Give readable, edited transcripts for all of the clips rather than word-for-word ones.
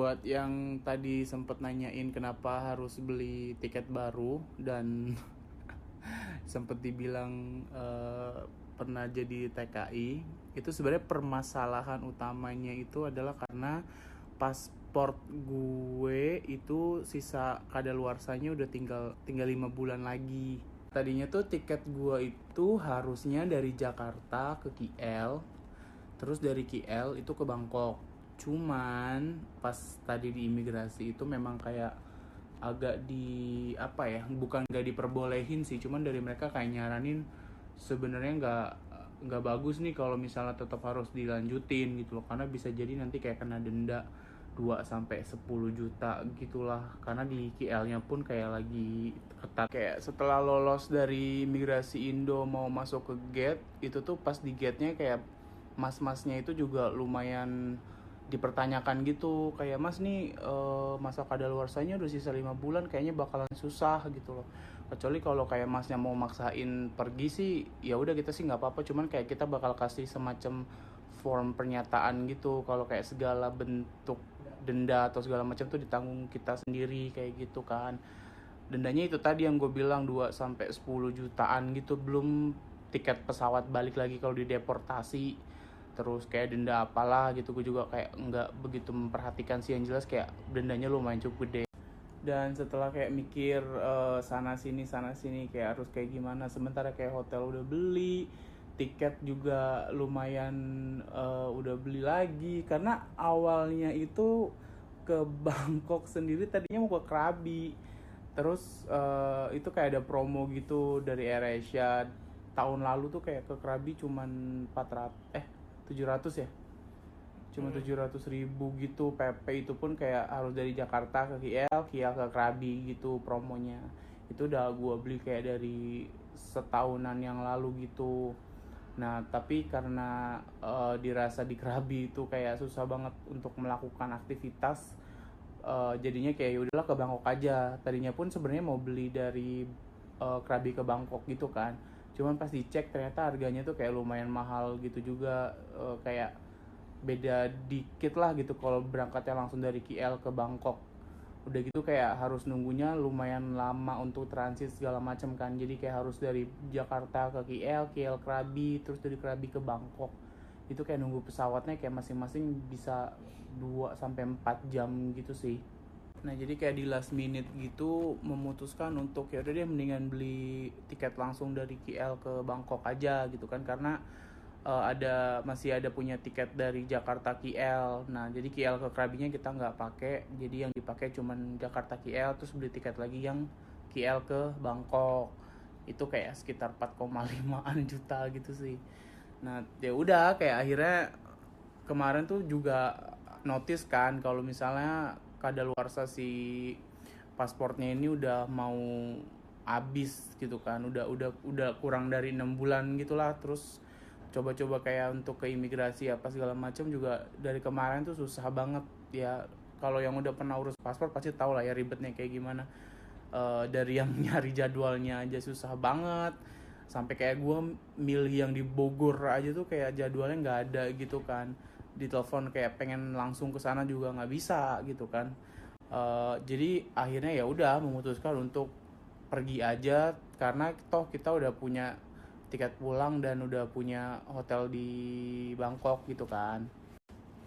buat yang tadi sempet nanyain kenapa harus beli tiket baru dan sempet dibilang pernah jadi TKI, itu sebenarnya permasalahan utamanya itu adalah karena paspor gue itu sisa kadaluarsanya udah tinggal 5 bulan lagi. Tadinya tuh tiket gue itu harusnya dari Jakarta ke KL, terus dari KL itu ke Bangkok. Cuman pas tadi di imigrasi itu memang kayak agak di apa ya, bukan gak diperbolehin sih, cuman dari mereka kayak nyaranin sebenarnya nggak bagus nih kalau misalnya tetap harus dilanjutin gitu loh, karena bisa jadi nanti kayak kena denda 2 sampai 10 juta gitulah, karena di KL-nya pun kayak lagi ketat. Kayak setelah lolos dari imigrasi Indo mau masuk ke gate itu tuh, pas di gate-nya kayak mas-masnya itu juga lumayan dipertanyakan gitu, kayak mas nih masa kadaluarsanya udah sisa 5 bulan kayaknya bakalan susah gitu loh, kecuali kalau kayak masnya mau maksain pergi sih ya udah kita sih nggak apa-apa, cuman kayak kita bakal kasih semacam form pernyataan gitu kalau kayak segala bentuk denda atau segala macam tuh ditanggung kita sendiri kayak gitu kan. Dendanya itu tadi yang gue bilang 2 sampai 10 jutaan gitu, belum tiket pesawat balik lagi kalau dideportasi, terus kayak denda apalah gitu. Gue juga kayak nggak begitu memperhatikan sih, yang jelas kayak dendanya lumayan cukup gede. Dan setelah kayak mikir sana sini kayak harus kayak gimana, sementara kayak hotel udah beli, tiket juga lumayan udah beli lagi, karena awalnya itu ke Bangkok sendiri tadinya mau ke Krabi, terus itu kayak ada promo gitu dari AirAsia. Tahun lalu tuh kayak ke Krabi cuman 700 ya, cuma 700.000 gitu. PP itu pun kayak harus dari Jakarta ke KL ke Krabi gitu promonya. Itu udah gue beli kayak dari setahunan yang lalu gitu. Nah tapi karena dirasa di Krabi itu kayak susah banget untuk melakukan aktivitas, jadinya kayak ya udahlah ke Bangkok aja. Tadinya pun sebenarnya mau beli dari Krabi ke Bangkok gitu kan, cuman pas dicek ternyata harganya tuh kayak lumayan mahal gitu juga. Kayak beda dikit lah gitu kalau berangkatnya langsung dari KL ke Bangkok. Udah gitu kayak harus nunggunya lumayan lama untuk transit segala macam kan, jadi kayak harus dari Jakarta ke KL Krabi, terus dari Krabi ke Bangkok. Itu kayak nunggu pesawatnya kayak masing-masing bisa 2 sampai 4 jam gitu sih. Nah jadi kayak di last minute gitu memutuskan untuk ya udah deh mendingan beli tiket langsung dari KL ke Bangkok aja gitu kan, karena masih ada punya tiket dari Jakarta KL. Nah jadi KL ke Krabinya kita nggak pakai, jadi yang dipakai cuman Jakarta KL, terus beli tiket lagi yang KL ke Bangkok. Itu kayak sekitar 4,5 juta gitu sih. Nah ya udah kayak akhirnya kemarin tuh juga notice kan kalau misalnya kadaluarsa si pasportnya ini udah mau habis gitu kan, udah kurang dari 6 bulan gitulah. Terus coba-coba kayak untuk ke imigrasi apa segala macam juga dari kemarin tuh susah banget ya. Kalau yang udah pernah urus paspor pasti tahu lah ya ribetnya kayak gimana. Dari yang nyari jadwalnya aja susah banget, sampai kayak gue milih yang di Bogor aja tuh kayak jadwalnya nggak ada gitu kan. Ditelepon kayak pengen langsung ke sana juga nggak bisa gitu kan. Jadi akhirnya ya udah memutuskan untuk pergi aja, karena toh kita udah punya tiket pulang dan udah punya hotel di Bangkok gitu kan.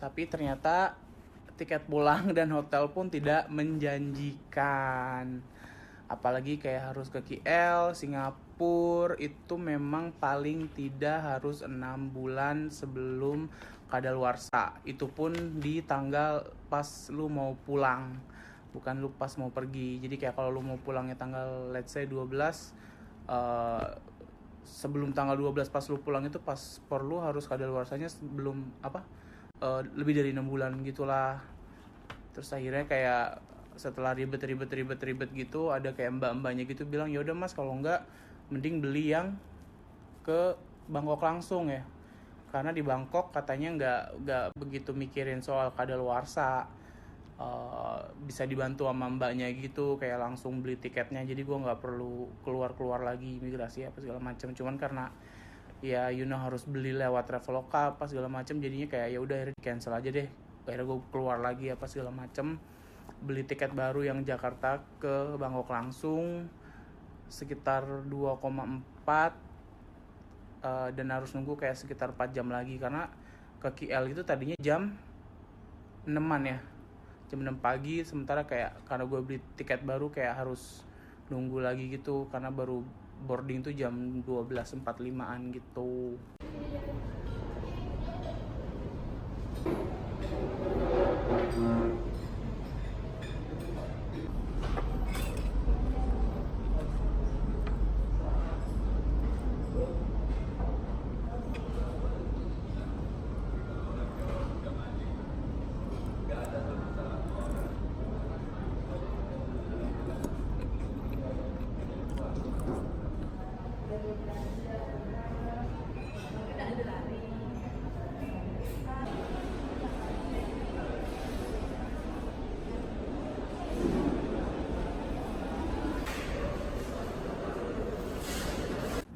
Tapi ternyata tiket pulang dan hotel pun tidak menjanjikan. Apalagi kayak harus ke KL, Singapura itu memang paling tidak harus 6 bulan sebelum kadaluarsa. Itu pun di tanggal pas lu mau pulang, bukan lu pas mau pergi. Jadi kayak kalau lu mau pulangnya tanggal let's say 12, sebelum tanggal 12 pas lu pulang itu paspor lu harus kadaluarsanya sebelum lebih dari 6 bulan gitulah. Terus akhirnya kayak setelah ribet gitu, ada kayak mbak-mbaknya gitu bilang ya udah mas kalau enggak mending beli yang ke Bangkok langsung ya, karena di Bangkok katanya nggak begitu mikirin soal kadaluarsa. Bisa dibantu sama mbaknya gitu kayak langsung beli tiketnya, jadi gue nggak perlu keluar lagi imigrasi apa segala macam. Cuman karena ya harus beli lewat Traveloka apa segala macam, jadinya kayak ya udah akhirnya di cancel aja deh. akhirnya gue keluar lagi apa segala macem, beli tiket baru yang Jakarta ke Bangkok langsung sekitar 2,4, dan harus nunggu kayak sekitar 4 jam lagi karena ke KL itu tadinya jam 6-an ya, jam 6 pagi, sementara kayak karena gue beli tiket baru kayak harus nunggu lagi gitu karena baru boarding tuh jam 12.45an gitu.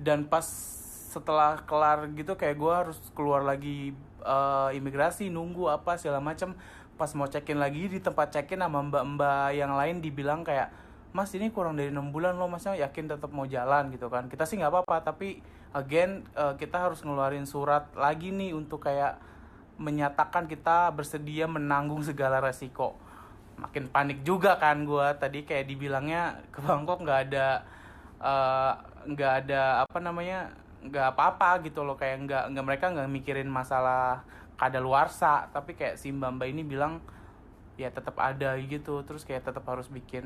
Dan pas setelah kelar gitu kayak gue harus keluar lagi imigrasi, nunggu apa segala macam. Pas mau check-in lagi di tempat check-in sama mbak-mbak yang lain dibilang kayak, mas ini kurang dari 6 bulan loh, masnya yakin tetap mau jalan gitu kan. Kita sih nggak apa-apa, tapi again kita harus ngeluarin surat lagi nih untuk kayak menyatakan kita bersedia menanggung segala resiko. Makin panik juga kan gue tadi, kayak dibilangnya ke Bangkok nggak ada apa namanya, nggak apa-apa gitu loh, kayak nggak mereka nggak mikirin masalah kadaluarsa, tapi kayak si mbak ini bilang ya tetap ada gitu, terus kayak tetap harus bikin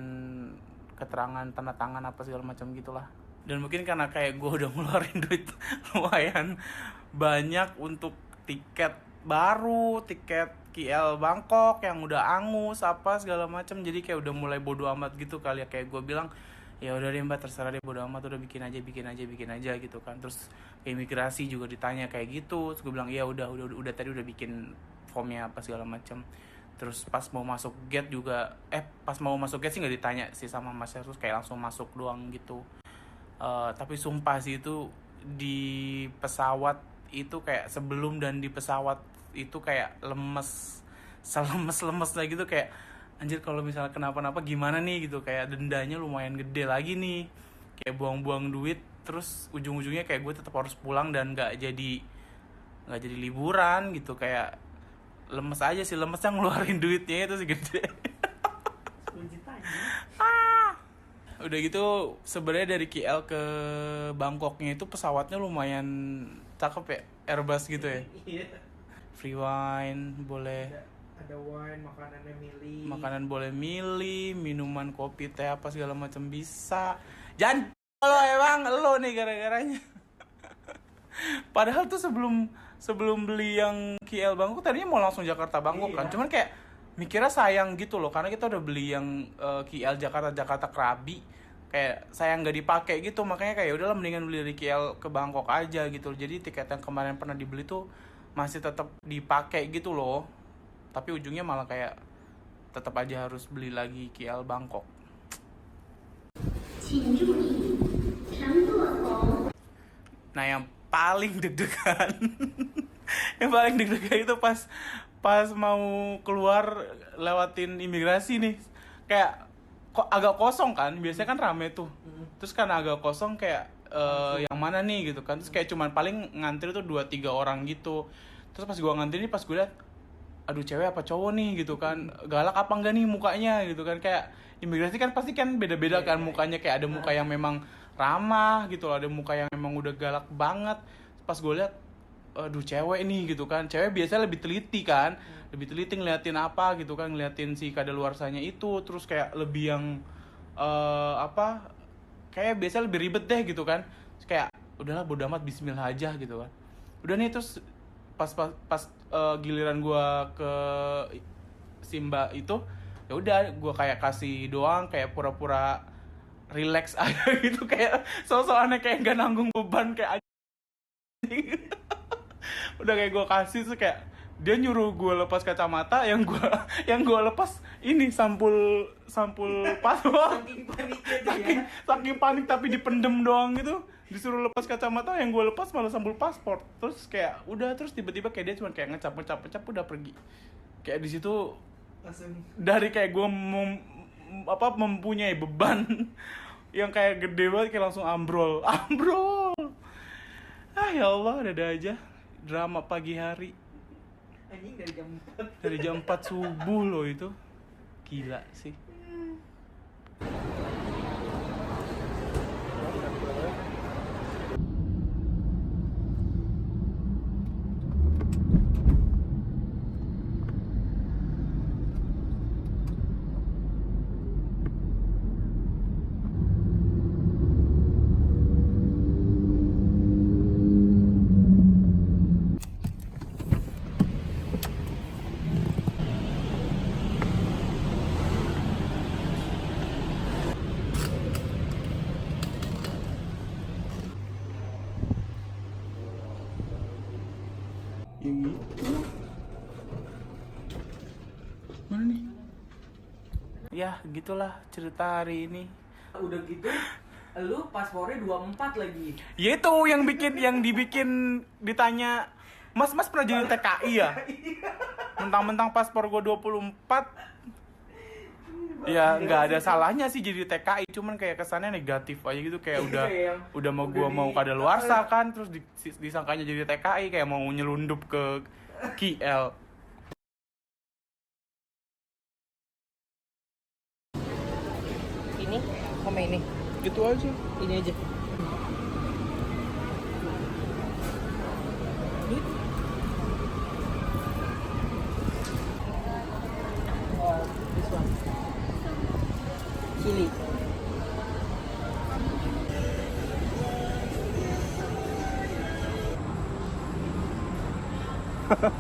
keterangan tanda tangan apa segala macam gitulah. Dan mungkin karena kayak gue udah ngeluarin duit lumayan banyak untuk tiket baru, tiket KL Bangkok yang udah angus apa segala macam, jadi kayak udah mulai bodo amat gitu kali ya. Kayak gue bilang ya udah deh mbak, terserah deh, bodo amat, udah bikin aja gitu kan. Terus ke imigrasi juga ditanya kayak gitu, terus gue bilang iya udah tadi udah bikin formnya apa segala macam. Terus pas mau masuk gate juga pas mau masuk gate sih nggak ditanya sih sama masnya, terus kayak langsung masuk doang gitu. Tapi sumpah sih itu di pesawat itu kayak sebelum dan di pesawat itu kayak lemes-lemesnya gitu, kayak anjir kalau misalnya kenapa-napa gimana nih gitu, kayak dendanya lumayan gede lagi nih, kayak buang-buang duit, terus ujung-ujungnya kayak gue tetap harus pulang dan nggak jadi liburan gitu, kayak lemes aja sih, lemesnya ngeluarin duitnya itu segede. Udah gitu sebenarnya dari KL ke Bangkoknya itu pesawatnya lumayan cakep ya, Airbus gitu ya. Free wine boleh, ada wine, makanan boleh milih, minuman kopi teh apa segala macam bisa. Jangan lo emang lo nih gara-garanya. Padahal tuh sebelum beli yang KL Bangkok tadinya mau langsung Jakarta Bangkok kan, cuman kayak mikirnya sayang gitu loh karena kita udah beli yang KL Jakarta Krabi, kayak sayang nggak dipakai gitu, makanya kayak udahlah mendingan beli dari KL ke Bangkok aja gitu. Jadi tiket yang kemarin pernah dibeli tuh masih tetap dipakai gitu loh, tapi ujungnya malah kayak tetap aja harus beli lagi KL Bangkok. Nah yang paling deg-degan itu pas mau keluar lewatin imigrasi nih, kayak kok agak kosong kan, biasanya kan rame tuh, terus kan agak kosong kayak yang mana nih gitu kan, terus kayak cuman paling ngantri tuh 2-3 orang gitu. Terus pas gua ngantri nih, pas gue liat aduh cewek apa cowok nih gitu kan, galak apa enggak nih mukanya gitu kan, kayak imigrasi kan pasti kan beda-beda kan mukanya, kayak ada muka yang memang ramah gitu loh, ada muka yang memang udah galak banget. Pas gue liat aduh cewek nih gitu kan, cewek biasanya lebih teliti kan, lebih teliti ngeliatin apa gitu kan, ngeliatin si kadaluarsanya itu, terus kayak lebih yang kayak biasanya lebih ribet deh gitu kan. Terus kayak udahlah bodo amat, bismillah aja gitu kan. Udah nih, terus pas giliran gue ke Simba itu ya udah gue kayak kasih doang, kayak pura-pura relax aja gitu, kayak so-soannya kayak gak nanggung beban kayak aja. Udah kayak gue kasih, tuh kayak dia nyuruh gue lepas kacamata, yang gue lepas ini sampul paspor. Saking panik tapi dipendem doang gitu, disuruh lepas kacamata, yang gue lepas malah sampul paspor. Terus kayak udah, terus tiba-tiba kayak dia cuma kayak ngecap udah pergi. Kayak di situ langsung dari kayak gue mempunyai beban yang kayak gede banget kayak langsung ambrol. Ya Allah, ada aja drama pagi hari anjing dari jam 4. dari jam 4 subuh loh itu. Gila sih. Ya gitu. Mana nih? Ya gitulah cerita hari ini. Udah gitu lu paspornya 24 lagi. Ya itu yang dibikin ditanya, Mas pernah jadi TKI ya? Mentang-mentang paspor gue 24. Ya nggak ada salahnya sih jadi TKI, cuman kayak kesannya negatif aja gitu, kayak udah mau gua mau kadaluarsa kan, terus disangkanya jadi TKI kayak mau nyelundup ke KL. Ini sama ini. Gitu aja. Ini aja. This one. Chili. Enak.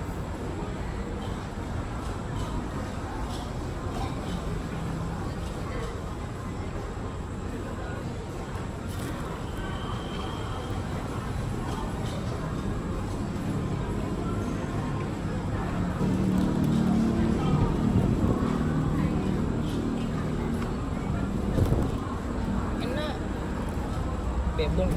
Bebong.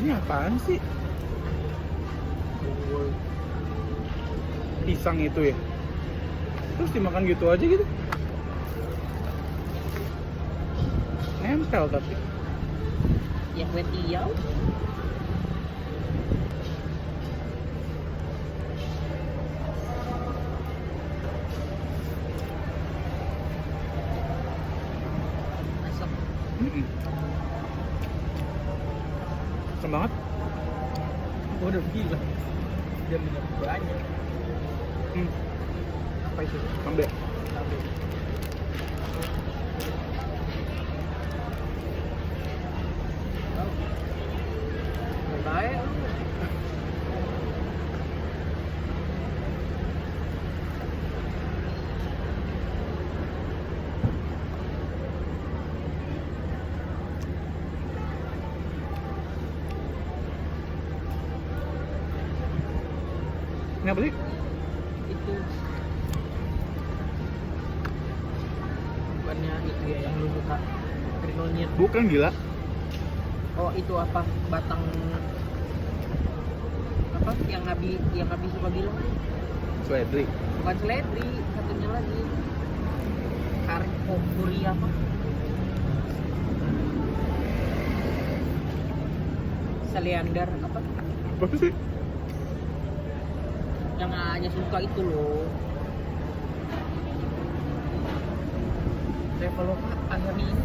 Ini apaan sih? Pisang itu ya? Terus dimakan gitu aja gitu? Nempel tapi. Ya kue tiaw. Masuk. Asam banget. Gua udah gila. Dia minum banyak. Apa itu? Sampai. Baik. Ini apa sih? Itu bukannya itu ya yang lu suka Rinonya. Bukan, gila. Oh itu apa batang apa yang Abi suka bilang Seledri. bukan seledri satunya lagi karikopuri apa saliandar apa Apa sih? yang hanya suka itu loh. Traveloka akhirnya ini